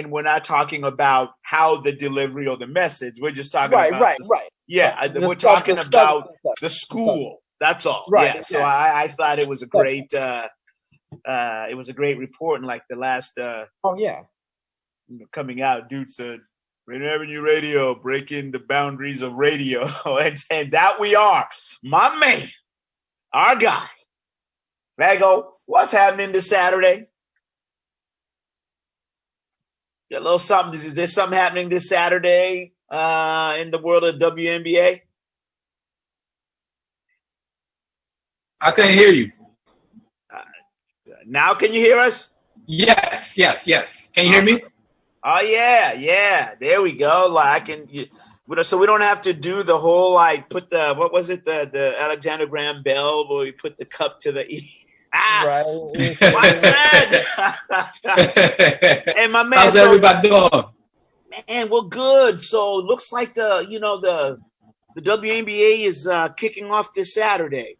and we're not talking about how the delivery or the message. We're just talking right, about right, the, right. Yeah, we're talking about the school. That's all. Right. Yeah. So I thought it was a great report, and like the last coming out, dude said, Rain Avenue Radio, breaking the boundaries of radio. and that we are. My man, our guy. Fago, what's happening this Saturday? Got a little something. Is there something happening this Saturday in the world of WNBA? I couldn't hear you. Now can you hear us? Yes. Can you hear me? Oh yeah. There we go. Like so we don't have to do the whole put the what was it the Alexander Graham Bell where we put the cup to the right. What's that? Hey, my man. How's everybody doing? Man, we're good. So it looks like the WNBA is kicking off this Saturday.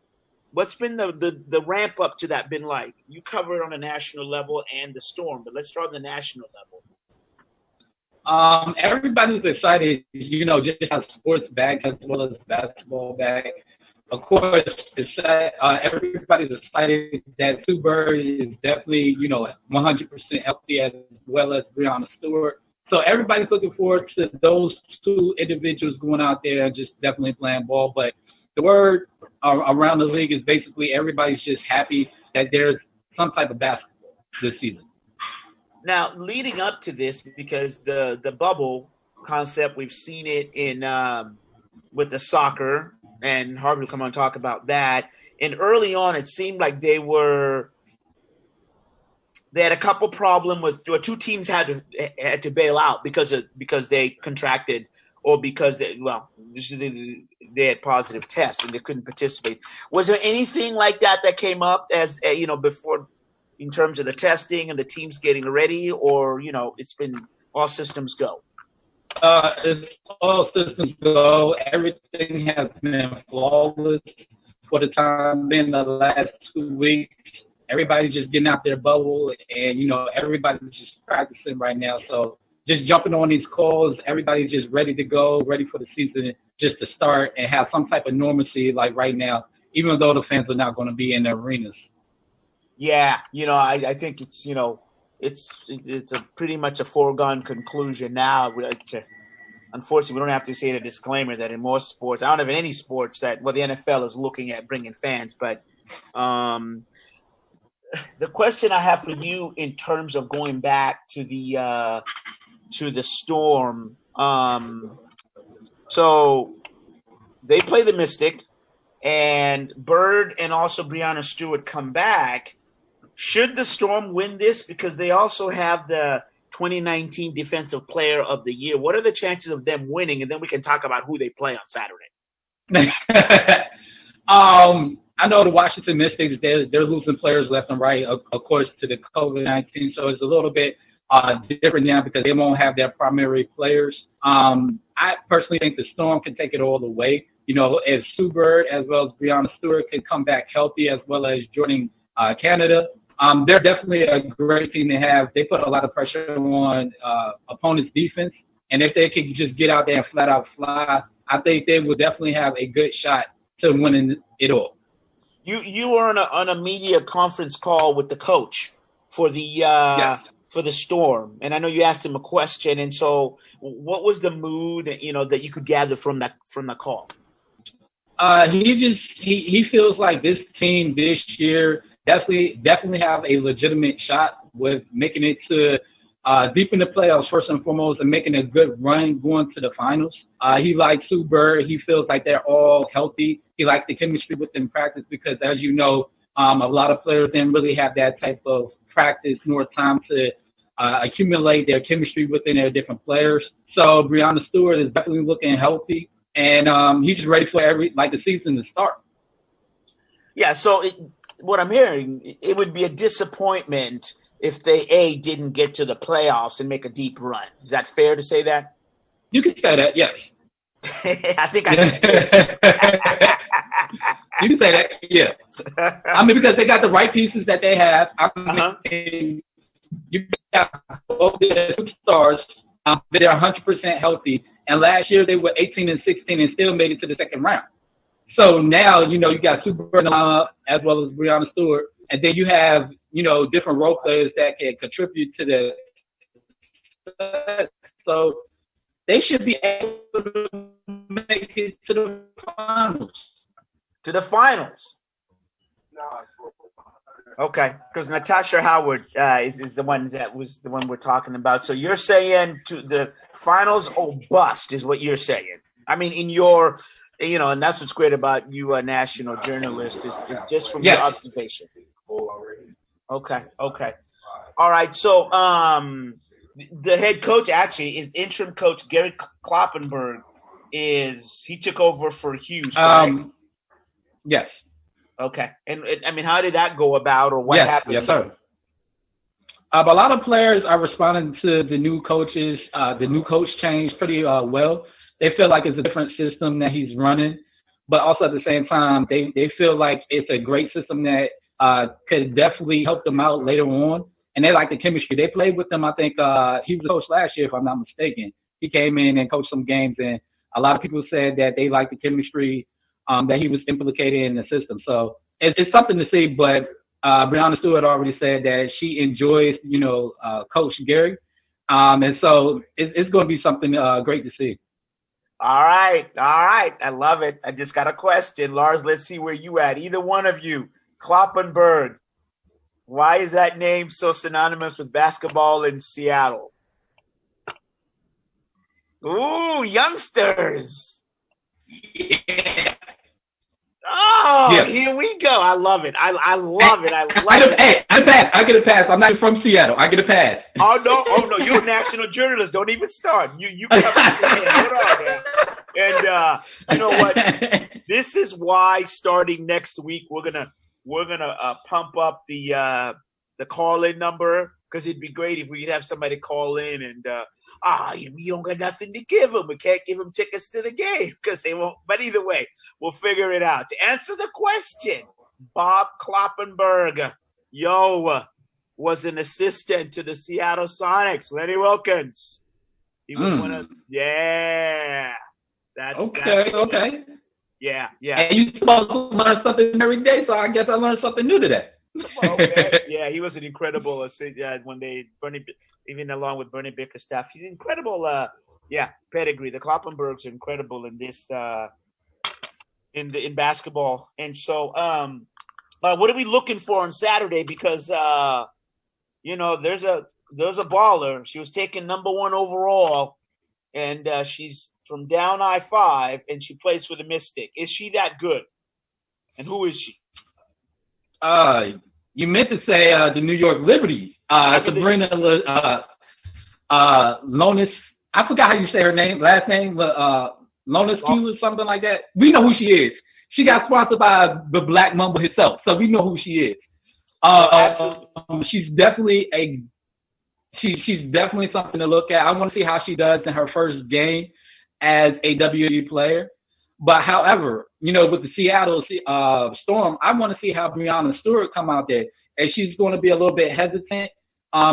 What's been the ramp up to that been like? You cover it on a national level and the Storm, but let's start on the national level. Everybody's excited, just how sports back as well as basketball back. Of course, everybody's excited that Sue Bird is definitely, 100% healthy as well as Breonna Stewart. So everybody's looking forward to those two individuals going out there and just definitely playing ball. But the word around the league is basically everybody's just happy that there's some type of basketball this season. Now, leading up to this, because the bubble concept, we've seen it in with the soccer, and Harvey will come on and talk about that. And early on, it seemed like they had a couple problem with, or two teams had to bail out because they contracted, or because they had positive tests and they couldn't participate. Was there anything like that came up as before, in terms of the testing and the teams getting ready, or it's been all systems go? It's all systems go. Everything has been flawless for the time being the last 2 weeks. Everybody's just getting out their bubble, and everybody's just practicing right now. So just jumping on these calls, everybody's just ready to go, ready for the season just to start and have some type of normalcy like right now, even though the fans are not going to be in the arenas. Yeah, I think it's it's a pretty much a foregone conclusion now. Unfortunately, we don't have to say the disclaimer that in most sports, I don't have in any sports that the NFL is looking at bringing fans. But the question I have for you in terms of going back to the Storm, so they play the Mystic, and Bird and also Breonna Stewart come back. Should the Storm win this, because they also have the 2019 Defensive Player of the Year? What are the chances of them winning? And then we can talk about who they play on Saturday. I know the Washington Mystics, they're losing players left and right, of course, to the COVID-19. So it's a little bit different now because they won't have their primary players. I personally think the Storm can take it all the way. As Sue Bird as well as Breonna Stewart can come back healthy, as well as joining Canada. They're definitely a great team to have. They put a lot of pressure on opponents' defense, and if they can just get out there and flat out fly, I think they will definitely have a good shot to winning it all. You were on a media conference call with the coach for the for the Storm, and I know you asked him a question. And so, what was the mood that you could gather from the call? He feels like this team this year definitely have a legitimate shot with making it to deep in the playoffs first and foremost, and making a good run going to the finals. He likes Sue Bird. He feels like they're all healthy. He likes the chemistry within practice because, as you know, a lot of players didn't really have that type of practice nor time to accumulate their chemistry within their different players. So Breonna Stewart is definitely looking healthy, and he's ready for the season to start. Yeah. So what I'm hearing, it would be a disappointment if they didn't get to the playoffs and make a deep run. Is that fair to say that? You can say that, yes. I think I just did. You can say that, yes. I mean, because they got the right pieces that they have. You got both their superstars. They're 100% healthy. And last year they were 18-16 and still made it to the second round. So now, you got Super as well as Breanna Stewart. And then you have, different role players that can contribute to the success. So they should be able to make it to the finals. To the finals. Okay, because Natasha Howard is the one that was the one we're talking about. So you're saying to the finals or bust is what you're saying. I mean, in your, and that's what's great about you, a national journalist, is just from your observation. Okay. All right. So the head coach actually is interim coach Gary Kloppenberg. He took over for Hughes, correct? Yes. Okay. And I mean, how did that go about, or what happened? Yes, sir. A lot of players are responding to the new coaches. The new coach changed pretty well. They feel like it's a different system that he's running, but also at the same time, they feel like it's a great system that could definitely help them out later on. And they like the chemistry. They played with them. I think he was coach last year, if I'm not mistaken. He came in and coached some games, and a lot of people said that they liked the chemistry that he was implicated in the system. So it's something to see, but Breanna Stewart already said that she enjoys, Coach Gary. And so it's going to be something great to see. All right. I love it. I just got a question. Lars, let's see where you at. Either one of you. Kloppenberg. Why is that name so synonymous with basketball in Seattle? Ooh, youngsters. Yeah. Oh, yeah. Here we go. I love it. I love it. Hey, I get a pass. I'm not from Seattle. I get a pass. Oh no. You're a national journalist. Don't even start. You come hold on, man. And you know what? This is why starting next week we're gonna pump up the call-in number, because it'd be great if we could have somebody call in and we don't got nothing to give them. We can't give them tickets to the game because they won't. But either way, we'll figure it out. To answer the question, Bob Kloppenberg, was an assistant to the Seattle Sonics. Lenny Wilkins. He was one of That's okay. Yeah. And you're supposed to learn something every day, so I guess I learned something new today. Okay. Yeah, he was an incredible even along with Bernie Bickerstaff. He's incredible. Pedigree. The Kloppenbergs are incredible in this in basketball. And so, what are we looking for on Saturday? Because there's a baller. She was taken number 1 overall, and she's from down I-5, and she plays for the Mystic. Is she that good? And who is she? You meant to say the New York Liberty. Sabrina Lonis. I forgot how you say her last name, but Lonis Q or something like that. We know who she is. She got sponsored by the Black Mamba herself, so we know who she is. She's definitely she's definitely something to look at. I want to see how she does in her first game as a WNBA player. But however, with the Seattle Storm, I want to see how Breanna Stewart come out there. And she's going to be a little bit hesitant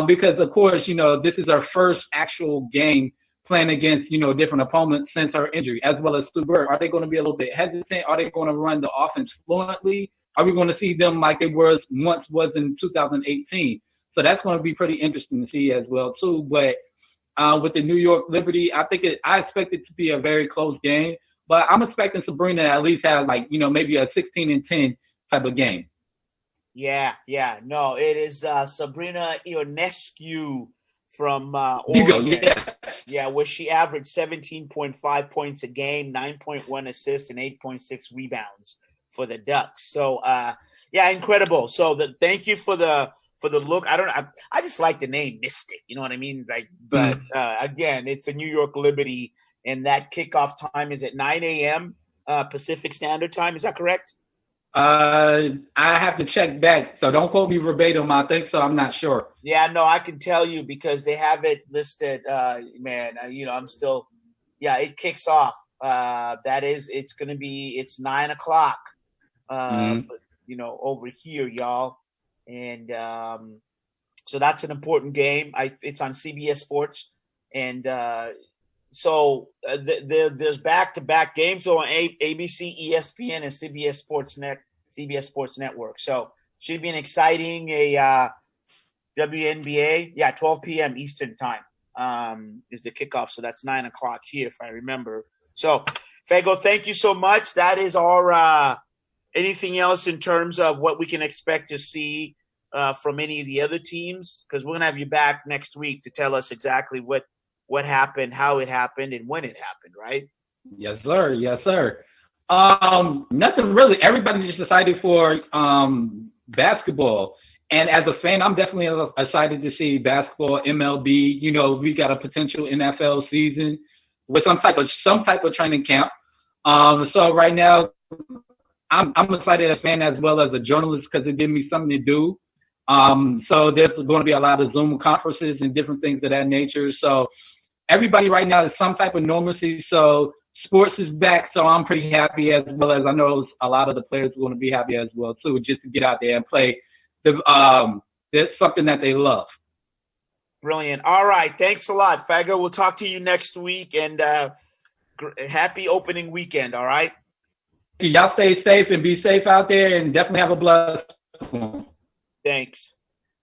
because, of course, this is her first actual game playing against, different opponents since her injury, as well as Stewart. Are they going to be a little bit hesitant? Are they going to run the offense fluently? Are we going to see them like they once was in 2018? So that's going to be pretty interesting to see as well, too. But with the New York Liberty, I expect it to be a very close game. But I'm expecting Sabrina to at least have maybe a 16-10 type of game. Yeah. No, it is Sabrina Ionescu from Oregon. Where she averaged 17.5 points a game, 9.1 assists, and 8.6 rebounds for the Ducks. So, incredible. So thank you for the look. I just like the name Mystic. You know what I mean? But again, it's a New York Liberty. And that kickoff time is at 9 a.m. Pacific Standard Time. Is that correct? I have to check back, so don't quote me verbatim. I think so. I'm not sure. Yeah, no, I can tell you because they have it listed. I'm still. Yeah, it kicks off. It's 9 o'clock. Over here, y'all, and So that's an important game. It's on CBS Sports, and there's back-to-back games on ABC, ESPN, and CBS Sports Network. So should be an exciting WNBA. Yeah, 12 p.m. Eastern time is the kickoff. So that's 9 o'clock here, if I remember. So, Fago, thank you so much. That is our anything else in terms of what we can expect to see from any of the other teams? Because we're going to have you back next week to tell us exactly what happened, how it happened, and when it happened, right? Yes, sir. Yes, sir. Nothing really. Everybody just decided for basketball. And as a fan, I'm definitely excited to see basketball, MLB. You know, we got a potential NFL season with some type of training camp. So right now, I'm excited as a fan as well as a journalist because it gives me something to do. So there's going to be a lot of Zoom conferences and different things of that nature. So everybody right now is some type of normalcy. So sports is back. So I'm pretty happy, as well as I know a lot of the players are going to be happy as well too, just to get out there and play. There's something that they love. Brilliant. All right. Thanks a lot, Fago. We'll talk to you next week, and happy opening weekend. All right. Y'all stay safe and be safe out there, and definitely have a blessed one. Thanks.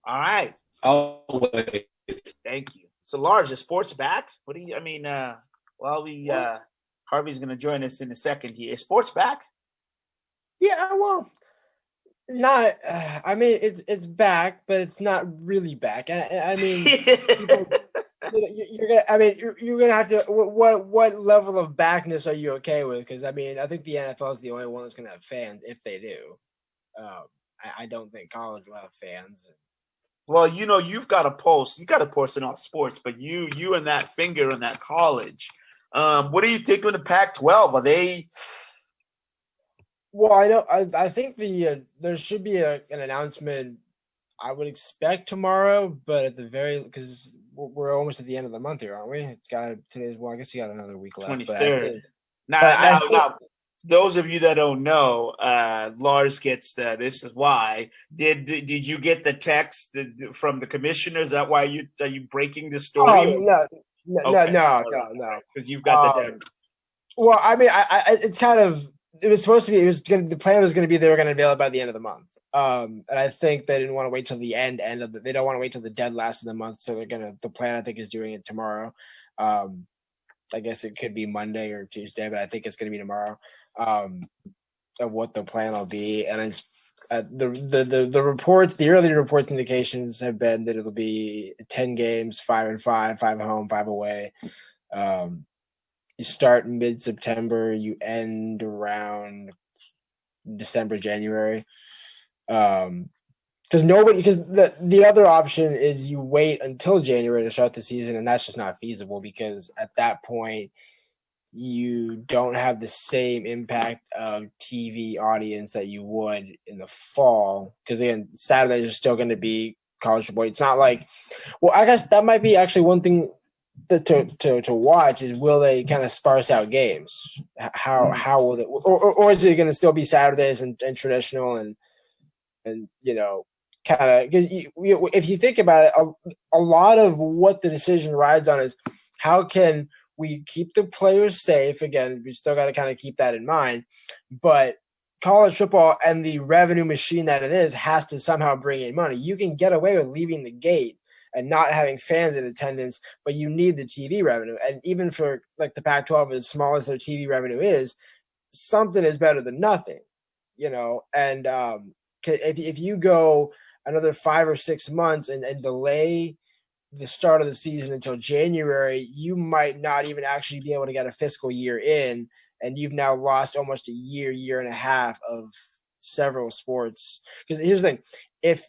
All right. Always. Thank you. So, Lars, is sports back? What do you? I mean, Harvey's going to join us in a second here. Is sports back? Yeah. Well. Not, I mean, it's back, but it's not really back. I mean, you're gonna have to. What level of backness are you okay with? Because I mean, I think the NFL is the only one that's gonna have fans if they do. I don't think college will have fans. Well, you know, you've got to post. You got to post in all sports, but you and that finger in that college. What do you think of the Pac-12? Are they? Well, I know. I think there should be an announcement. I would expect tomorrow, but at the because we're almost at the end of the month here, aren't we? It's got today's. Well, I guess you got another week left. 23rd. Now, those of you that don't know, Lars gets the. This is why. Did you get the text from the commissioner? Is that why are you breaking the story? Oh, no. Because you've got the text. Well, I mean, it's kind of. It was supposed to be. The plan was going to be they were going to unveil it by the end of the month. And I think they didn't want to wait till the end of the. They don't want to wait till the dead last of the month, so they're gonna. The plan I think is doing it tomorrow. I guess it could be Monday or Tuesday, but I think it's going to be tomorrow. Of what the plan will be, and it's the reports. The early reports indications have been that it'll be 10 games, 5-5, 5 home, 5 away. You start mid-September, you end around December, January. Because the other option is you wait until January to start the season, and that's just not feasible because at that point you don't have the same impact of TV audience that you would in the fall. Because again, Saturdays are still going to be college football. It's not like, well, I guess that might be actually one thing to watch is will they kind of sparse out games? How will it, or is it going to still be Saturdays and traditional and you know, kind of because if you think about it, a lot of what the decision rides on is how can we keep the players safe? Again, we still got to kind of keep that in mind, but college football and the revenue machine that it is has to somehow bring in money. You can get away with leaving the gate and not having fans in attendance, but you need the TV revenue. And even for like the Pac-12, as small as their TV revenue is, something is better than nothing, you know. And if you go another 5 or 6 months and delay the start of the season until January, you might not even actually be able to get a fiscal year in, and you've now lost almost a year and a half of several sports. Because here's the thing, if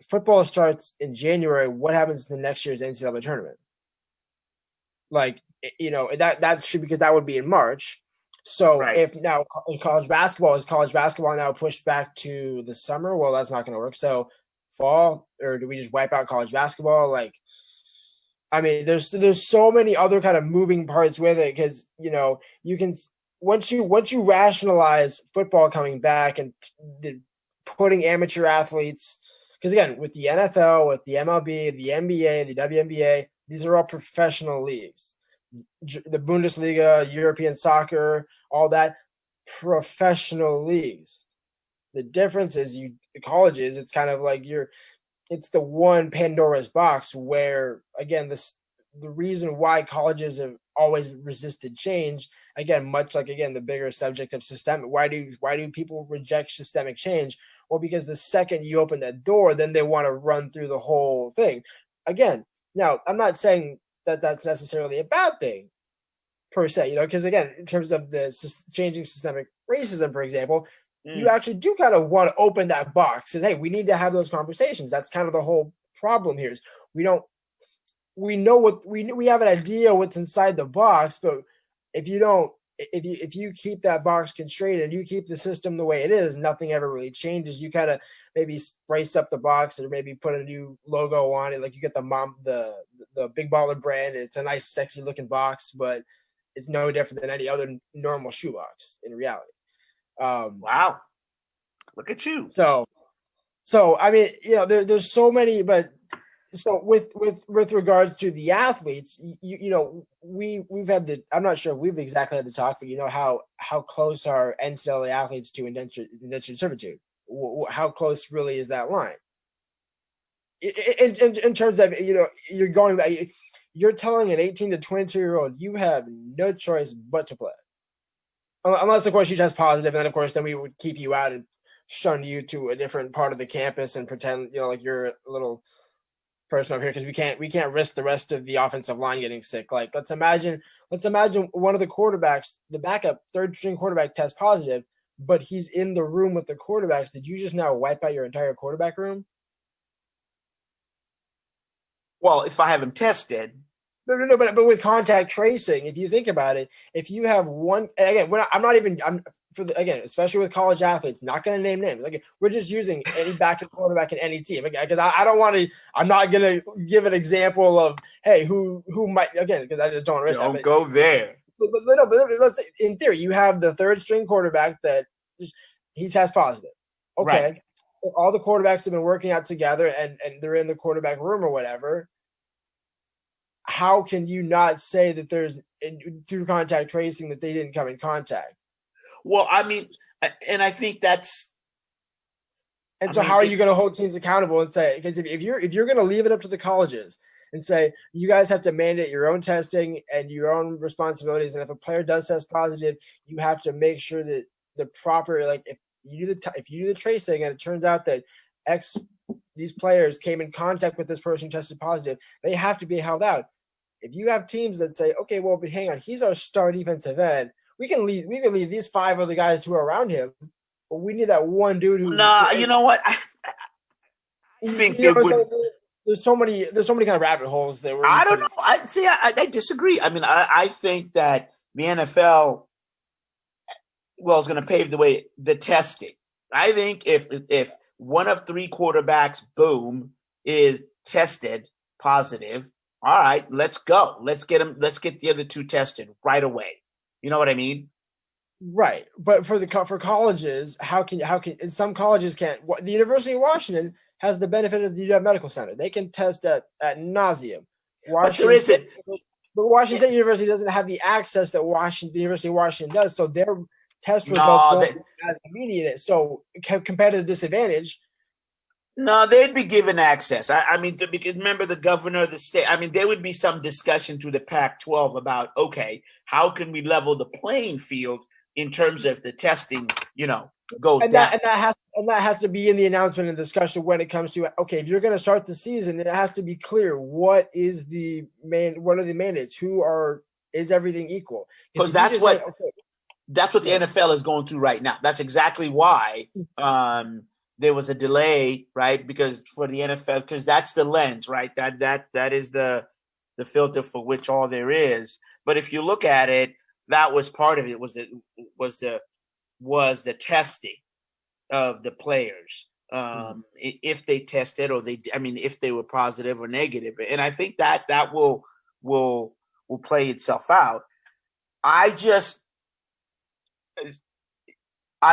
football starts in January, what happens to next year's NCAA tournament? Like, you know, that should, because that would be in March. So right. If now college basketball now pushed back to the summer, well, that's not going to work. So fall, or do we just wipe out college basketball? Like, I mean, there's so many other kind of moving parts with it, because, you know, you can, once you rationalize football coming back and putting amateur athletes Because again, with the NFL, with the MLB, the NBA, the WNBA, these are all professional leagues. The Bundesliga, European soccer, all that, professional leagues. The difference is colleges, it's kind of like it's the one Pandora's box where, again, the reason why colleges have always resisted change, again, much like, again, the bigger subject of systemic, why do people reject systemic change? Well, because the second you open that door, then they want to run through the whole thing. Again, now, I'm not saying that that's necessarily a bad thing per se, because again, in terms of the changing systemic racism, for example, you actually do kind of want to open that box. Because, hey, we need to have those conversations. That's kind of the whole problem here. Is we have an idea what's inside the box, but if you keep that box constrained and you keep the system the way it is, nothing ever really changes. You kind of maybe spice up the box or maybe put a new logo on it. Like you get the Big Baller brand. It's a nice, sexy looking box, but it's no different than any other normal shoebox in reality. Wow. Look at you. So I mean, there's so many, but so with regards to the athletes, we've had to, I'm not sure if we've exactly had to talk, but how close are NCAA athletes to indentured servitude? How close really is that line? In terms of, you're going back, you're telling an 18 to 22-year-old you have no choice but to play. Unless, of course, you test positive, and then, of course, then we would keep you out and shun you to a different part of the campus and pretend, like you're a little person over here, because we can't risk the rest of the offensive line getting sick. Like, let's imagine one of the quarterbacks, the backup third string quarterback, tests positive, but he's in the room with the quarterbacks. Did you just now wipe out your entire quarterback room? Well, if I have him tested. No, but with contact tracing, if you think about it, if you have one, again, especially with college athletes, not going to name names. Like, we're just using any backup quarterback in any team, because I don't want to. I'm not going to give an example of, hey, who might, again, because I just don't risk that. Don't go there. But let's say, in theory, you have the third string quarterback that he tests positive. Okay, right. All the quarterbacks have been working out together, and they're in the quarterback room or whatever. How can you not say that there's, through contact tracing, that they didn't come in contact? Well, I mean, and I think that's. And so, how are you going to hold teams accountable and say, because if you're going to leave it up to the colleges and say you guys have to mandate your own testing and your own responsibilities, and if a player does test positive, you have to make sure that the proper, like, if you do the tracing and it turns out that these players came in contact with this person who tested positive, they have to be held out. If you have teams that say, okay, well, but hang on, he's our star defensive end. We can leave these 5 other guys who are around him, but we need that one dude who. Nah, you know what? I think they would. There's so many kind of rabbit holes that we're. I don't know. I disagree. I mean, I think that the NFL, is going to pave the way, the testing. I think if one of 3 quarterbacks, boom, is tested positive, all right, let's go. Let's get the other 2 tested right away. You know what I mean? Right. But for colleges, how can some colleges can't. The University of Washington has the benefit of the UW Medical Center. They can test at nauseum. But there isn't. But Washington State University doesn't have the access that the University of Washington does. So their test results don't as immediate. So competitive disadvantage. No, they'd be given access. I mean, because remember the governor of the state. I mean, there would be some discussion through the Pac-12 about, okay, how can we level the playing field in terms of the testing, goes down. And that has to be in the announcement and discussion when it comes to, okay, if you're going to start the season, it has to be clear what are the mandates? Is everything equal? Because that's what the NFL is going through right now. That's exactly why there was a delay, right? Because for the NFL, because that's the lens, right? That is the filter for which all there is. But if you look at it, that was part of it. Was the testing of the players, if they tested if they were positive or negative, and I think that will play itself out. Are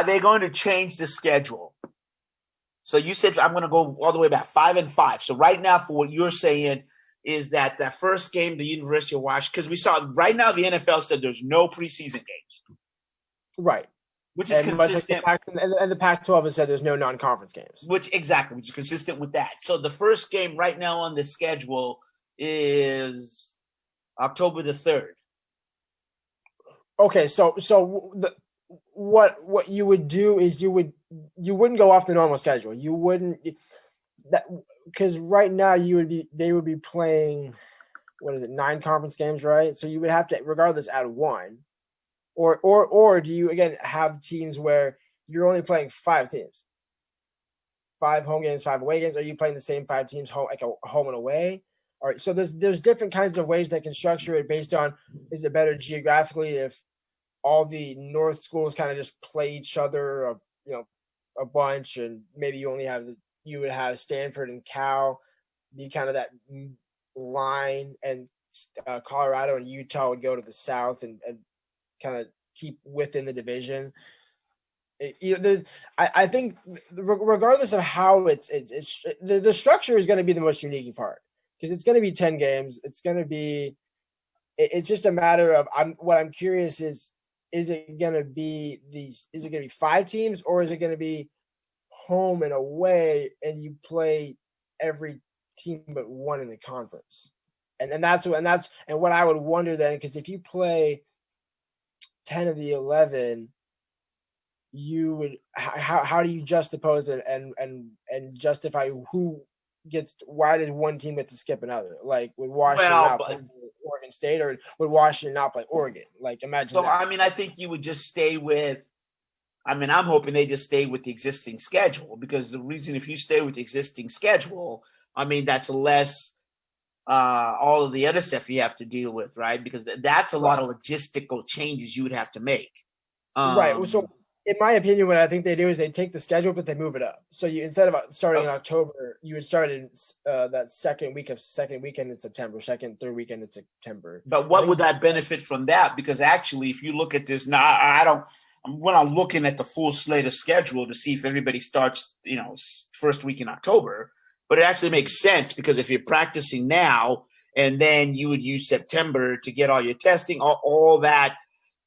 they going to change the schedule? So you said I'm going to go all the way back 5-5. So right now, for what you're saying is that first game, the University of Washington, because we saw right now the NFL said there's no preseason games. Right. Which is consistent. And the Pac-12 has said there's no non-conference games. Which is consistent with that. So the first game right now on the schedule is October the 3rd. Okay, so what you would do is you wouldn't go off the normal schedule. You wouldn't because right now they would be playing 9 conference games, right? So you would have to regardless add one. Or do you again have teams where you're only playing 5 teams? 5 home games, 5 away games? Are you playing the same 5 teams home, like a home and away? All right, so there's different kinds of ways they can structure it based on, is it better geographically if all the North schools kind of just play each other a bunch, and maybe you would have Stanford and Cal be kind of that line, and Colorado and Utah would go to the south and kind of keep within the division. I think regardless of how it's the structure is going to be the most unique part, because it's going to be 10 games. It's just a matter of what I'm curious is it going to be 5 teams, or is it going to be home and away and you play every team but one in the conference? And that's what I would wonder then, because if you play 10 of the 11, you would how do you juxtapose it and justify why does one team get to skip another? Like, would Washington not play Oregon State, or would Washington not play Oregon? Like, imagine so that. I mean, I think you would just stay with I'm hoping they just stay with the existing schedule, because the reason, if you stay with the existing schedule, that's less all of the other stuff you have to deal with, right? Because that's a lot of logistical changes you would have to make. Right. So, in my opinion, what I think they do is they take the schedule, but they move it up. So you, instead of starting in October, you would start in that second weekend in September, third weekend in September. But what would that benefit from that? Because actually, if you look at this now, we're not looking at the full slate of schedule to see if everybody starts, first week in October. But it actually makes sense, because if you're practicing now and then you would use September to get all your testing, all that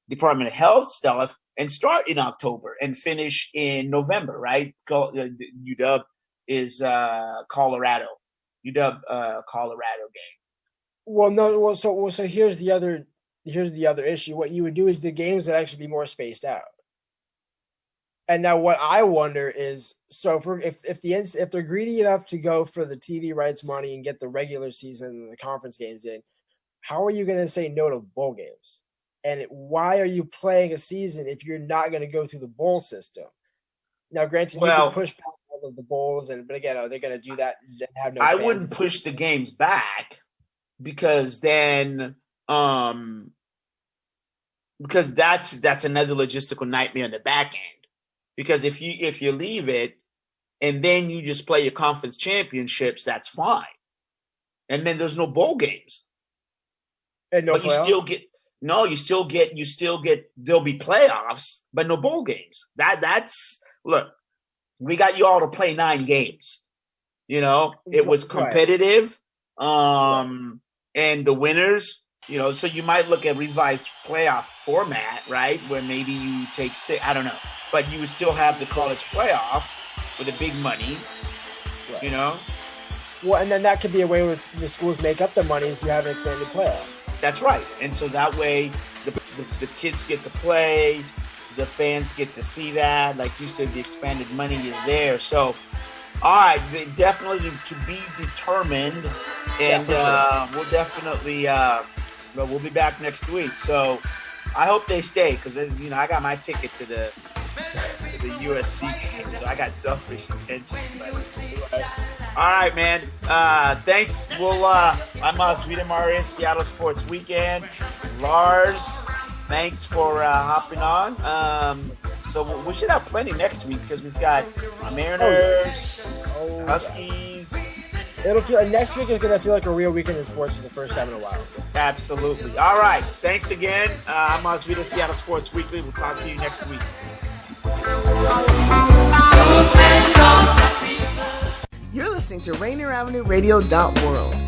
Department of Health stuff, and start in October and finish in November, right? UW is Colorado. UW Colorado game. Well, no. Well, so here's the other issue. What you would do is the games would actually be more spaced out. And now what I wonder is, so if they're greedy enough to go for the TV rights money and get the regular season and the conference games in, how are you going to say no to bowl games? And why are you playing a season if you're not going to go through the bowl system? Now, granted, you can push back all of the bowls, but again, are they going to do that and have no fans? I wouldn't push the games back, because then because that's another logistical nightmare on the back end. Because if you leave it and then you just play your conference championships, that's fine. And then there's no bowl games. And no but playoffs? you still get there'll be playoffs, but no bowl games. Look, we got you all to play 9 games. It was competitive. And the winners, so you might look at revised playoff format, right? Where maybe you take 6, I don't know, but you would still have the college playoff with the big money, right. Well, and then that could be a way where the schools make up the money, so you have an expanded playoff. That's right. And so that way the kids get to play, the fans get to see that. Like you said, the expanded money is there. So, all right, definitely to be determined. And we'll definitely we'll be back next week. So I hope they stay, because I got my ticket to the USC game, so I got selfish intentions. All right, man. Thanks. I'm Vita Marius, Seattle Sports Weekend. Lars, thanks for hopping on. So we should have plenty next week, because we've got Mariners, Huskies. Next week is going to feel like a real weekend in sports for the first time in a while. Absolutely. All right. Thanks again. I'm Vita, Seattle Sports Weekly. We'll talk to you next week. listening to RainierAvenueRadio.world.